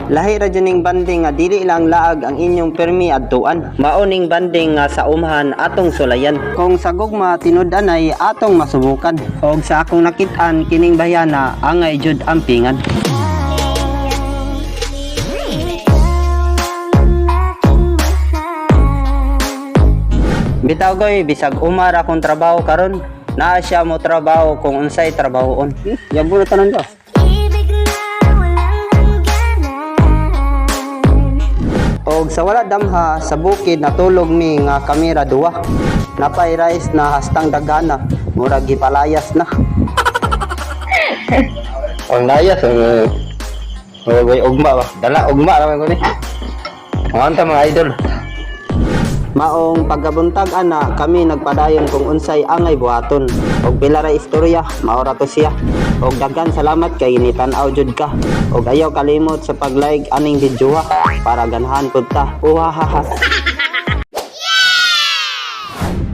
Lahi ra jud ning banding nga dili lang laag ang inyong permi adtuan. Mao ning banding nga sa umhan atong sulayan. Kung sa gugma tinud-an ay atong masubukan. Og sa akong nakit-an kining bayana angay jud ampingan. Bitaw goy, bisag umar akong trabaho karon, naa siya mo trabaho kung unsay trabahoon. Yabo na tanan ka. Og sa wala damha sa bukid natulog mi nga kamera duwa. Napay rice na hastang dagana, murag gipalayas na. Ang layas, ugma ba? Dala, ugma naman ko ni. Mga mga idol. Maong pagkabuntag ana kami nagpadayon kung unsay angay buhaton. Og pila ra istorya, maora to siya. Og daghan salamat kay nitan-aw jud ka. Og ayaw kalimot sa pag-like aning video para ganahan pud ta. Uhahaha.